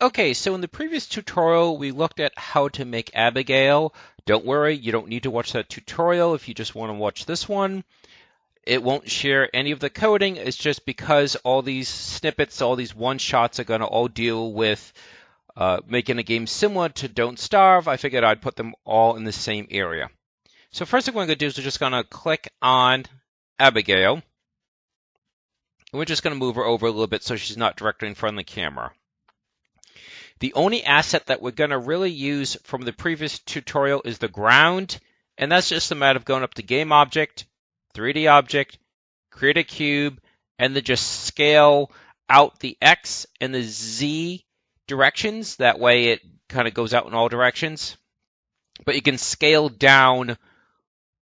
Okay, so in the previous tutorial, we looked at how to make Abigail. Don't worry, you don't need to watch that tutorial if you just want to watch this one. It won't share any of the coding. It's just because all these snippets, all these one-shots are going to all deal with making a game similar to Don't Starve. I figured I'd put them all in the same area. So first thing we're going to do is we're just going to click on Abigail. And we're just going to move her over a little bit so she's not directly in front of the camera. The only asset that we're going to really use from the previous tutorial is the ground, and that's just a matter of going up to Game Object, 3D Object, create a cube, and then just scale out the X and the Z directions. That way it kind of goes out in all directions. But you can scale down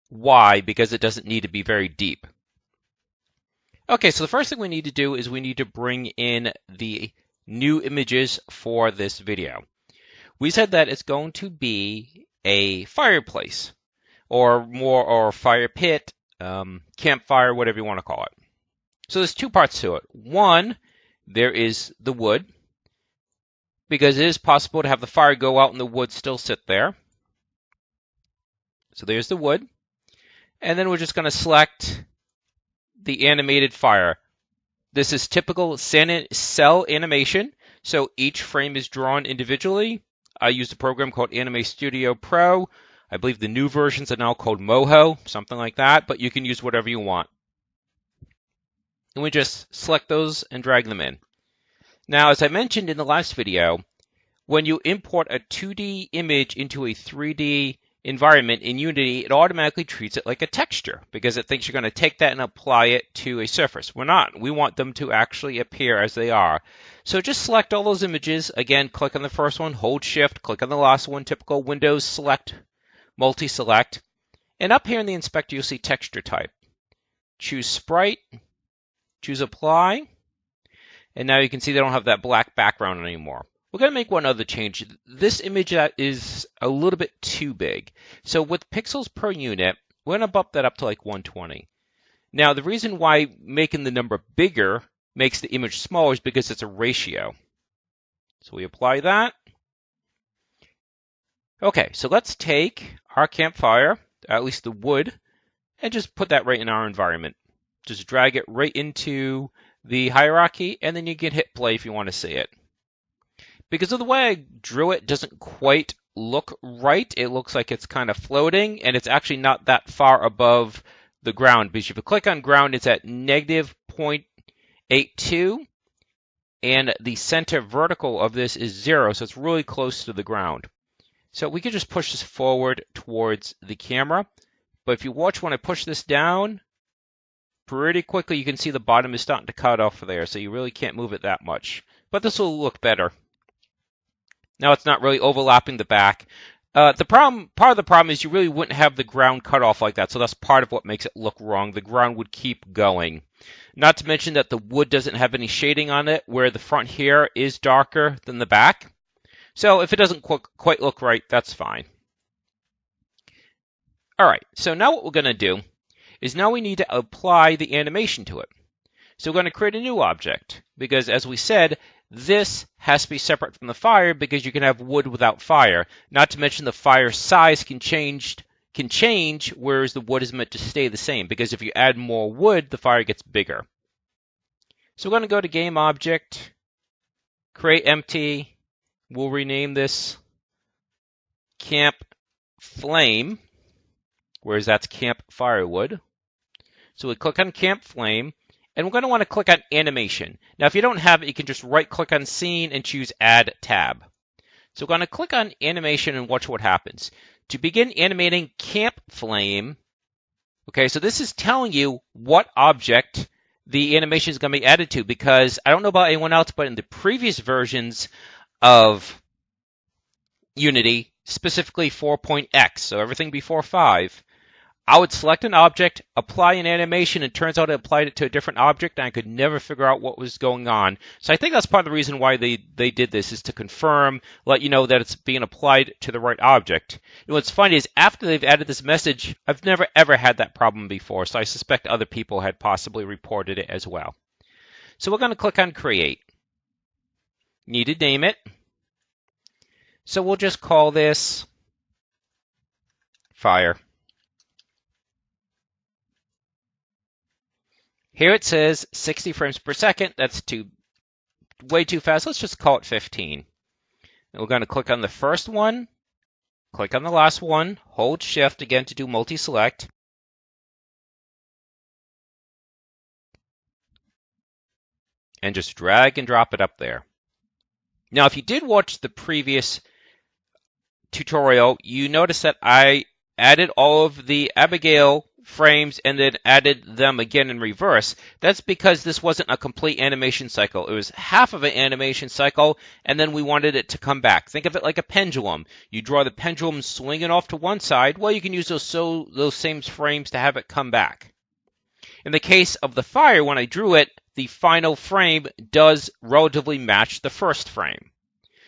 Y because it doesn't need to be very deep. Okay, so the first thing we need to do is we need to bring in the new images for this video. We said that it's going to be a fireplace or fire pit, campfire, whatever you want to call it. So there's two parts to it. One, there is the wood, because it is possible to have the fire go out and the wood still sit there. So there's the wood. And then we're just going to select the animated fire. This is typical cell animation, so each frame is drawn individually. I used a program called Anime Studio Pro. I believe the new versions are now called Moho, something like that, but you can use whatever you want. And we just select those and drag them in. Now, as I mentioned in the last video, when you import a 2D image into a 3D environment in Unity, it automatically treats it like a texture because it thinks you're going to take that and apply it to a surface. We're not. We want them to actually appear as they are. So just select all those images. Again, click on the first one, hold Shift, click on the last one, typical Windows select, multi-select. And up here in the inspector, you'll see texture type. Choose Sprite, choose Apply. And now you can see they don't have that black background anymore. We're going to make one other change. This image is a little bit too big. So with pixels per unit, we're going to bump that up to like 120. Now, the reason why making the number bigger makes the image smaller is because it's a ratio. So we apply that. Okay, so let's take our campfire, at least the wood, and just put that right in our environment. Just drag it right into the hierarchy, and then you can hit play if you want to see it. Because of the way I drew it, doesn't quite look right. It looks like it's kind of floating, and it's actually not that far above the ground. Because if you click on ground, it's at negative 0.82, and the center vertical of this is 0, so it's really close to the ground. So we could just push this forward towards the camera. But if you watch when I push this down, pretty quickly you can see the bottom is starting to cut off there, so you really can't move it that much. But this will look better. Now it's not really overlapping the back. Part of the problem is you really wouldn't have the ground cut off like that, so that's part of what makes it look wrong. The ground would keep going. Not to mention that the wood doesn't have any shading on it, where the front here is darker than the back. So if it doesn't quite look right, that's fine. Alright, so now what we're going to do is now we need to apply the animation to it. So we're going to create a new object, because as we said, this has to be separate from the fire because you can have wood without fire. Not to mention the fire size can change, whereas the wood is meant to stay the same, because if you add more wood, the fire gets bigger. So we're going to go to Game Object, create empty. We'll rename this Camp Flame, whereas that's Camp Firewood. So we click on Camp Flame. And we're going to want to click on Animation. Now, if you don't have it, you can just right-click on Scene and choose Add Tab. So we're going to click on Animation and watch what happens. To begin animating Camp Flame, okay, so this is telling you what object the animation is going to be added to, because I don't know about anyone else, but in the previous versions of Unity, specifically 4.x, so everything before 5, I would select an object, apply an animation, and it turns out it applied it to a different object, and I could never figure out what was going on. So I think that's part of the reason why they did this, is to confirm, let you know that it's being applied to the right object. And what's funny is after they've added this message, I've never ever had that problem before, so I suspect other people had possibly reported it as well. So we're going to click on Create. Need to name it. So we'll just call this fire. Here it says 60 frames per second. That's way too fast. Let's just call it 15. And we're going to click on the first one, click on the last one, hold shift again to do multi-select. And just drag and drop it up there. Now, if you did watch the previous tutorial, you notice that I added all of the Abigail frames and then added them again in reverse. That's because this wasn't a complete animation cycle. It was half of an animation cycle, and then we wanted it to come back. Think of it like a pendulum. You draw the pendulum swinging off to one side. Well, you can use those same frames to have it come back. In the case of the fire, when I drew it, the final frame does relatively match the first frame.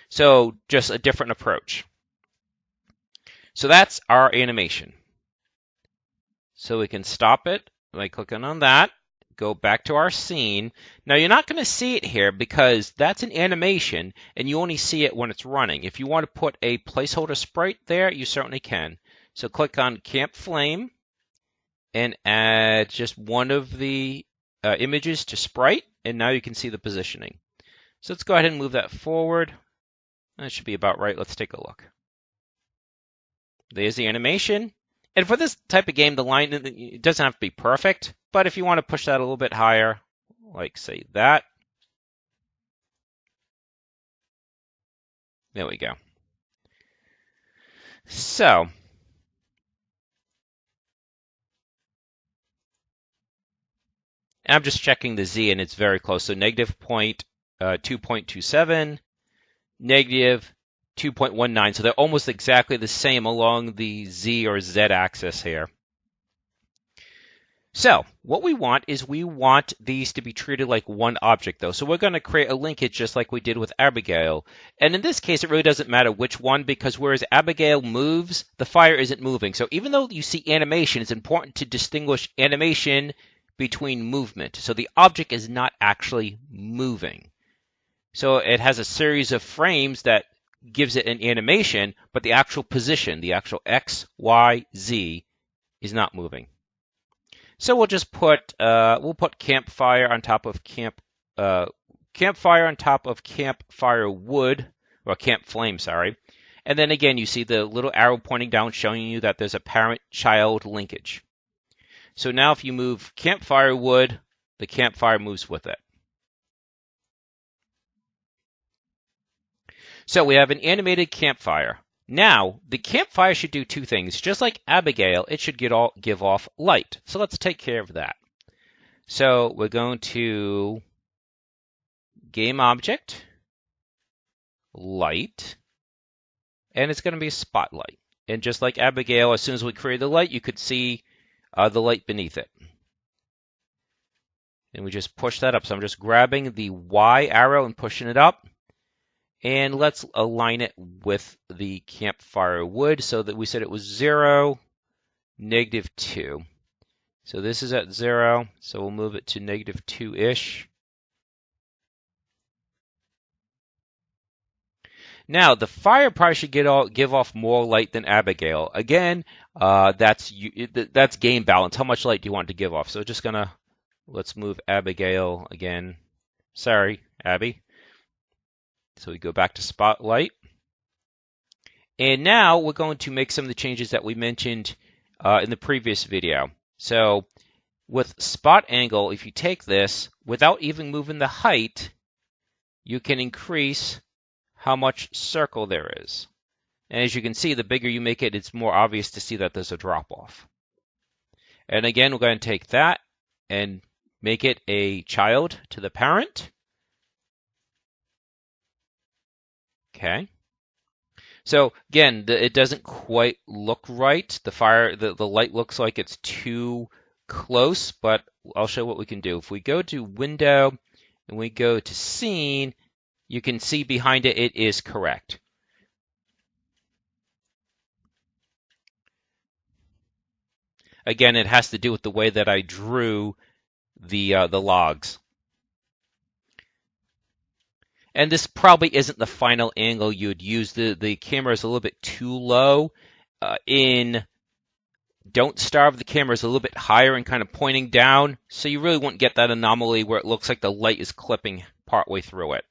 So just a different approach. So that's our animation. So we can stop it by clicking on that, go back to our scene. Now you're not going to see it here because that's an animation and you only see it when it's running. If you want to put a placeholder sprite there, you certainly can. So click on Camp Flame and add just one of the images to sprite, and now you can see the positioning. So let's go ahead and move that forward. That should be about right. Let's take a look. There's the animation. And for this type of game, the line, it doesn't have to be perfect, but if you want to push that a little bit higher, like say that, there we go. So, I'm just checking the Z and it's very close. So negative 2.27, negative 2.19. So they're almost exactly the same along the Z or Z axis here. So what we want is we want these to be treated like one object, though. So we're going to create a linkage just like we did with Abigail. And in this case, it really doesn't matter which one, because whereas Abigail moves, the fire isn't moving. So even though you see animation, it's important to distinguish animation between movement. So the object is not actually moving. So it has a series of frames that gives it an animation, but the actual position, the actual X, Y, Z, is not moving. So we'll just put campfire on top of campfire on top of campfire wood, or camp flame, sorry. And then again, you see the little arrow pointing down showing you that there's a parent-child linkage. So now if you move campfire wood, the campfire moves with it. So we have an animated campfire. Now, the campfire should do two things. Just like Abigail, it should give off light. So let's take care of that. So we're going to game object, light, and it's going to be a spotlight. And just like Abigail, as soon as we create the light, you could see the light beneath it. And we just push that up. So I'm just grabbing the Y arrow and pushing it up. And let's align it with the campfire wood so that we said it was 0, negative 2. So this is at 0, so we'll move it to negative 2-ish. Now, the fire probably should give off more light than Abigail. Again, that's game balance. How much light do you want to give off? So let's move Abigail again. Sorry, Abby. So we go back to Spotlight. And now we're going to make some of the changes that we mentioned in the previous video. So with Spot Angle, if you take this, without even moving the height, you can increase how much circle there is. And as you can see, the bigger you make it, it's more obvious to see that there's a drop-off. And again, we're going to take that and make it a child to the parent. Okay. So again, it doesn't quite look right. The light looks like it's too close, but I'll show what we can do. If we go to Window and we go to Scene, you can see behind it, it is correct. Again, it has to do with the way that I drew the logs. And this probably isn't the final angle you'd use. The camera is a little bit too low. In Don't Starve, the camera is a little bit higher and kind of pointing down, so you really won't get that anomaly where it looks like the light is clipping partway through it.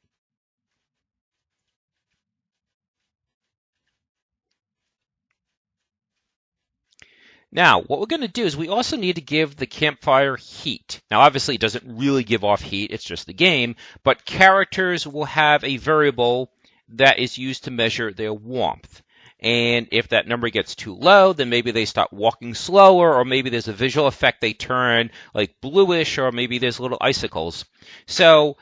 Now, what we're going to do is we also need to give the campfire heat. Now, obviously, it doesn't really give off heat, it's just the game, but characters will have a variable that is used to measure their warmth. And if that number gets too low, then maybe they start walking slower, or maybe there's a visual effect they turn like bluish, or maybe there's little icicles. So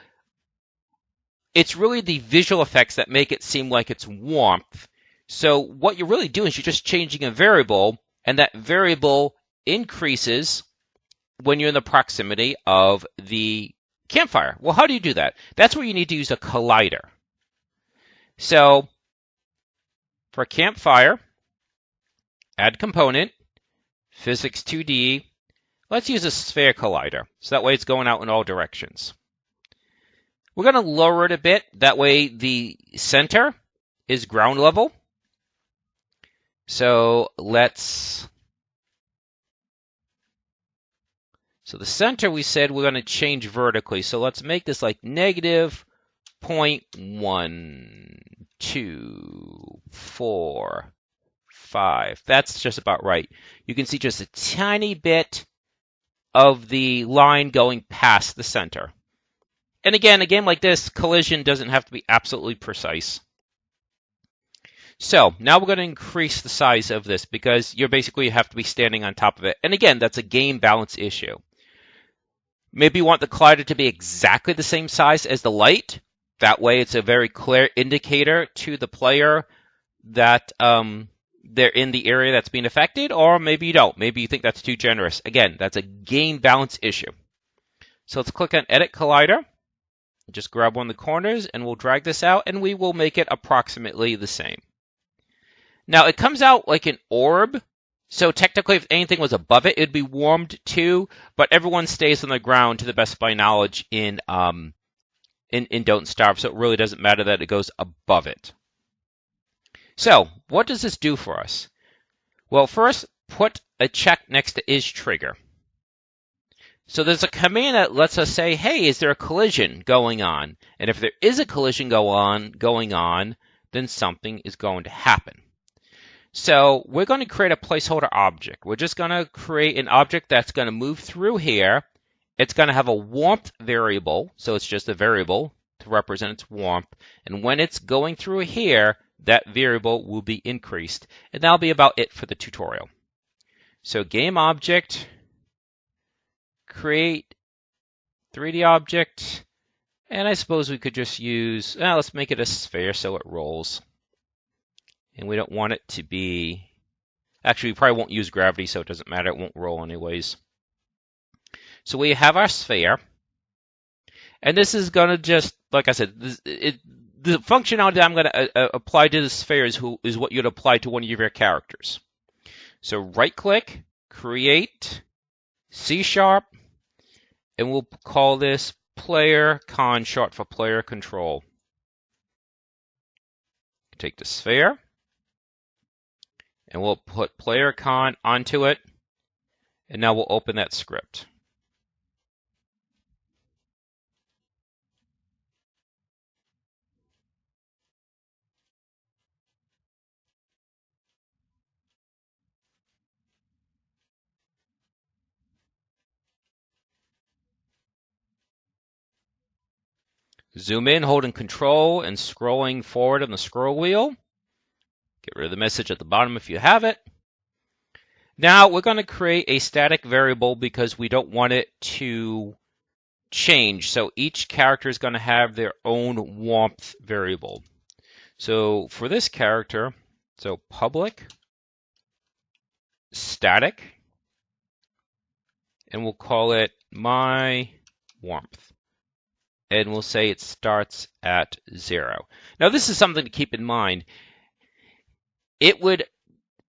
it's really the visual effects that make it seem like it's warmth. So what you're really doing is you're just changing a variable, and that variable increases when you're in the proximity of the campfire. Well, how do you do that? That's where you need to use a collider. So for campfire, add component, physics 2D, let's use a sphere collider. So that way it's going out in all directions. We're going to lower it a bit. That way the center is ground level. So the center we said we're going to change vertically. So let's make this like negative 0.124. That's just about right. You can see just a tiny bit of the line going past the center. And again, a game like this, collision doesn't have to be absolutely precise. So now we're going to increase the size of this because you basically have to be standing on top of it. And again, that's a game balance issue. Maybe you want the collider to be exactly the same size as the light. That way it's a very clear indicator to the player that they're in the area that's being affected, or maybe you don't. Maybe you think that's too generous. Again, that's a game balance issue. So let's click on Edit Collider. Just grab one of the corners and we'll drag this out and we will make it approximately the same. Now it comes out like an orb, so technically if anything was above it, it'd be warmed too, but everyone stays on the ground to the best of my knowledge in Don't Starve, so it really doesn't matter that it goes above it. So what does this do for us? Well, first put a check next to is trigger. So there's a command that lets us say, hey, is there a collision going on? And if there is a collision going on, then something is going to happen. So we're going to create a placeholder object. We're just going to create an object that's going to move through here. It's going to have a warmth variable, so it's just a variable to represent its warmth. And when it's going through here, that variable will be increased. And that'll be about it for the tutorial. So game object, create 3D object, and I suppose we could just use, let's make it a sphere so it rolls. And we don't want it to be, actually we probably won't use gravity so it doesn't matter, it won't roll anyways. So we have our sphere, and this is going to just, like I said, the functionality that I'm going to apply to the sphere is what you'd apply to one of your characters. So right click, create, C#, and we'll call this player con, short for player control. Take the sphere, and we'll put player con onto it, and now we'll open that script. Zoom in, holding control and scrolling forward on the scroll wheel. Get rid of the message at the bottom if you have it. Now we're going to create a static variable because we don't want it to change. So each character is going to have their own warmth variable. So for this character, so public static, and we'll call it my warmth. And we'll say it starts at 0. Now this is something to keep in mind. It would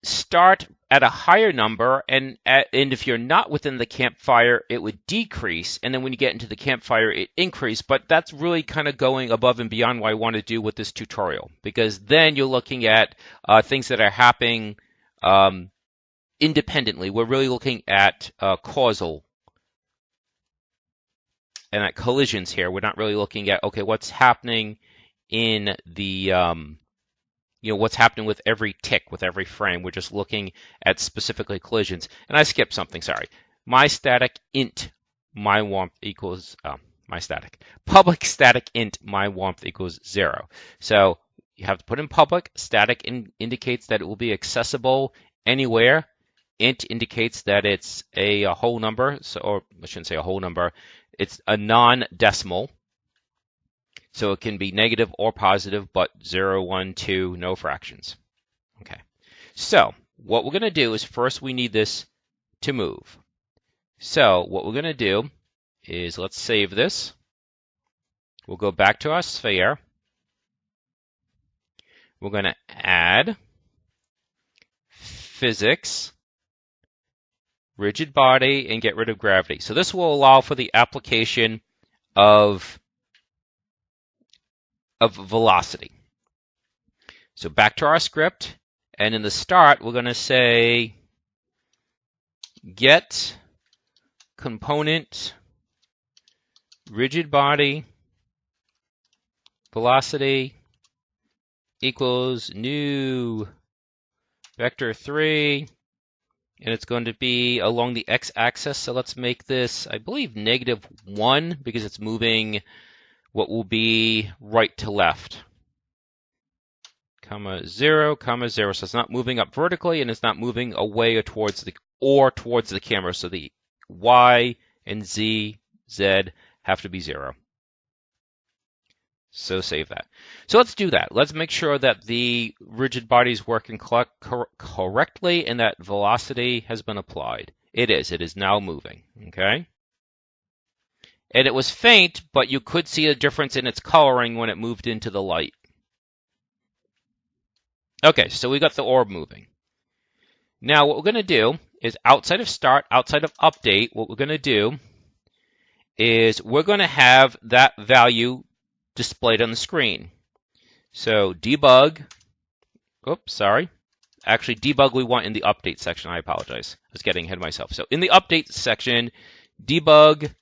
start at a higher number, and if you're not within the campfire, it would decrease, and then when you get into the campfire, it increase. But that's really kind of going above and beyond what I want to do with this tutorial, because then you're looking at things that are happening independently. We're really looking at causal and at collisions here. We're not really looking at, okay, what's happening in the what's happening with every tick, with every frame. We're just looking at specifically collisions. And I skipped something, sorry. My static int my warmth equals, public static int my warmth equals 0. So you have to put in public. Static indicates that it will be accessible anywhere. Int indicates that it's a whole number, or I shouldn't say a whole number. It's a non-decimal. So it can be negative or positive, but 0, 1, 2, no fractions. Okay. So what we're going to do is first we need this to move. So what we're going to do is let's save this. We'll go back to our sphere. We're going to add physics, rigid body, and get rid of gravity. So this will allow for the application of velocity. So back to our script, and in the start, we're going to say get component rigid body velocity equals new vector 3, and it's going to be along the x-axis. So let's make this, I believe, -1, because it's moving what will be right to left, comma 0, comma 0. So it's not moving up vertically, and it's not moving away or towards the camera. So the y and z have to be 0. So save that. So let's do that. Let's make sure that the rigid body is working correctly and that velocity has been applied. It is. It is now moving. Okay. And it was faint, but you could see a difference in its coloring when it moved into the light. Okay, so we got the orb moving. Now what we're going to do is outside of start, outside of update, what we're going to do is we're going to have that value displayed on the screen. So debug, oops, sorry. Actually, debug we want in the update section. I apologize. I was getting ahead of myself. So in the update section, debug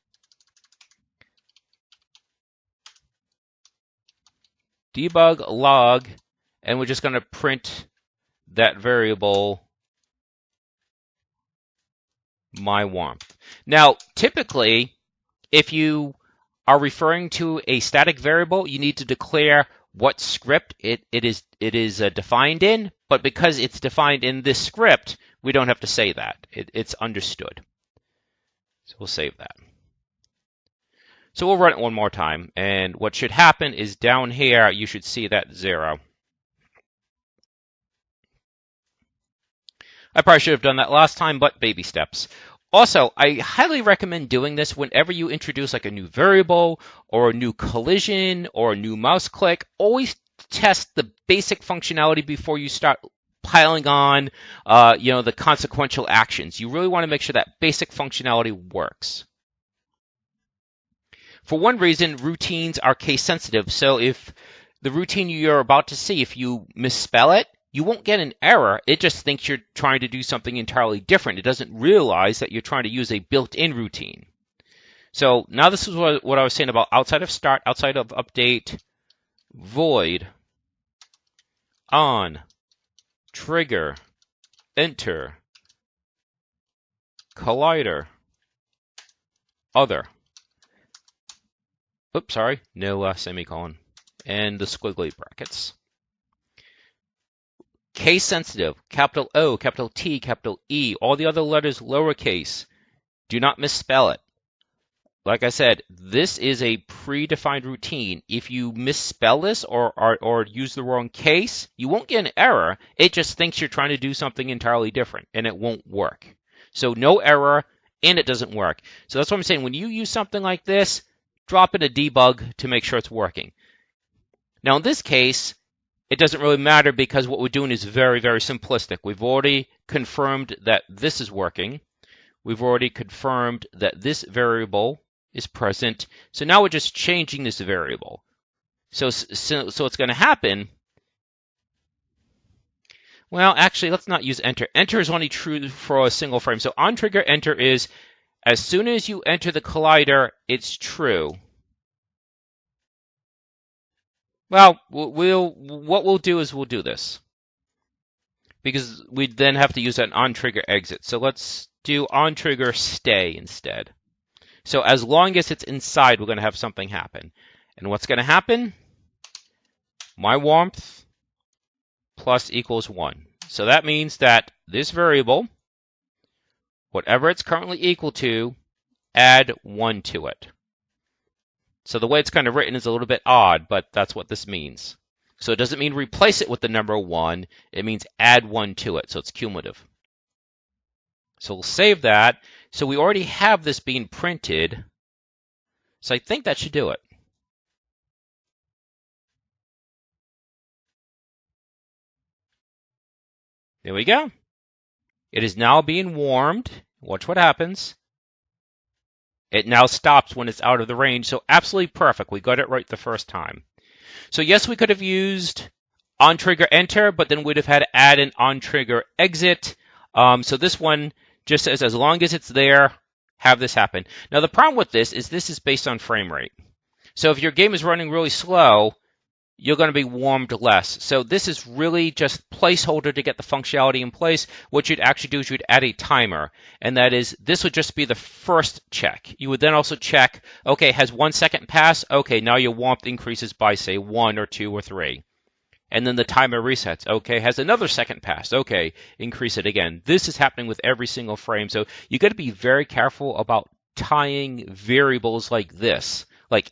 log, and we're just going to print that variable my warmth. Now, typically, if you are referring to a static variable, you need to declare what script it is defined in, but because it's defined in this script, we don't have to say that. It's understood. So we'll save that. So we'll run it one more time, and what should happen is down here, you should see that 0. I probably should have done that last time, but baby steps. Also, I highly recommend doing this whenever you introduce like a new variable or a new collision or a new mouse click. Always test the basic functionality before you start piling on, the consequential actions. You really want to make sure that basic functionality works. For one reason, routines are case sensitive. So if the routine you're about to see, if you misspell it, you won't get an error. It just thinks you're trying to do something entirely different. It doesn't realize that you're trying to use a built-in routine. So now this is what I was saying about outside of start, outside of update, void, on, trigger, enter, collider, other. Oops, sorry, no semicolon, and the squiggly brackets. Case sensitive, capital O, capital T, capital E, all the other letters lowercase. Do not misspell it. Like I said, this is a predefined routine. If you misspell this or use the wrong case, you won't get an error. It just thinks you're trying to do something entirely different, and it won't work. So no error, and it doesn't work. So that's what I'm saying. When you use something like this, drop in a debug to make sure it's working. Now in this case, it doesn't really matter because what we're doing is very, very simplistic. We've already confirmed that this is working. We've already confirmed that this variable is present. So now we're just changing this variable. So what's going to happen, well, actually, let's not use enter. Enter is only true for a single frame. So on trigger enter is as soon as you enter the collider, it's true. Well, what we'll do is we'll do this, because we then have to use an on trigger exit. So let's do on trigger stay instead. So as long as it's inside, we're going to have something happen. And what's going to happen? My warmth plus equals 1. So that means that this variable, whatever it's currently equal to, add 1 to it. So the way it's kind of written is a little bit odd, but that's what this means. So it doesn't mean replace it with the number 1. It means add 1 to it, so it's cumulative. So we'll save that. So we already have this being printed. So I think that should do it. There we go. It is now being warmed. Watch what happens. It now stops when it's out of the range. So absolutely perfect. We got it right the first time. So yes, we could have used on trigger enter, but then we'd have had to add an on trigger exit. So this one just says as long as it's there, have this happen. Now the problem with this is based on frame rate. So if your game is running really slow, you're going to be warmed less. So this is really just placeholder to get the functionality in place. What you'd actually do is you'd add a timer, and that is this would just be the first check. You would then also check, okay, has 1 second passed? Okay, now your warmth increases by, say, 1 or 2 or 3. And then the timer resets. Okay, has another second passed? Okay, increase it again. This is happening with every single frame. So you got to be very careful about tying variables like this, like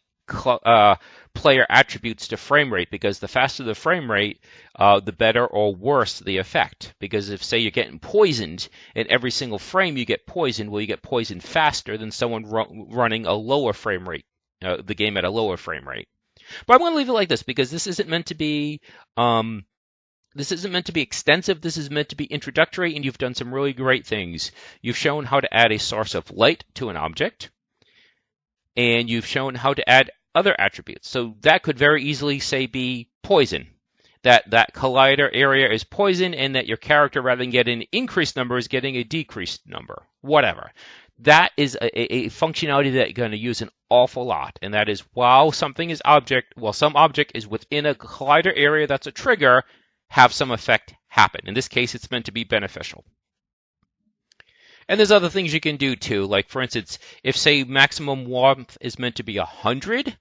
player attributes to frame rate, because the faster the frame rate, the better or worse the effect. Because if, say, you're getting poisoned in every single frame you get poisoned, well, you get poisoned faster than someone running a lower frame rate, the game at a lower frame rate. But I'm going to leave it like this because this isn't meant to be extensive. This is meant to be introductory, and you've done some really great things. You've shown how to add a source of light to an object, and you've shown how to add other attributes. So that could very easily, say, be poison. That collider area is poison, and that your character, rather than getting an increased number, is getting a decreased number. Whatever. That is a functionality that you're going to use an awful lot, and that is while some object is within a collider area that's a trigger, have some effect happen. In this case, it's meant to be beneficial. And there's other things you can do too, like for instance, if, say, maximum warmth is meant to be 100,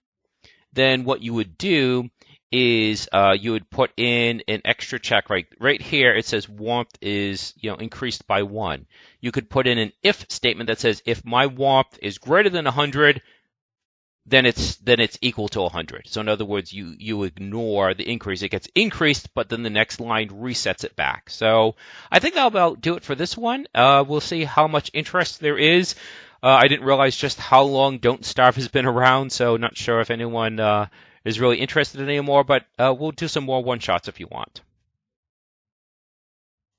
then what you would do is you would put in an extra check. Right here it says warmth is increased by 1. You could put in an if statement that says if my warmth is greater than 100, then it's equal to 100. So in other words, you ignore the increase. It gets increased, but then the next line resets it back. So I think that'll about do it for this one. We'll see how much interest there is. I didn't realize just how long Don't Starve has been around, so not sure if anyone is really interested in it anymore, but we'll do some more one-shots if you want.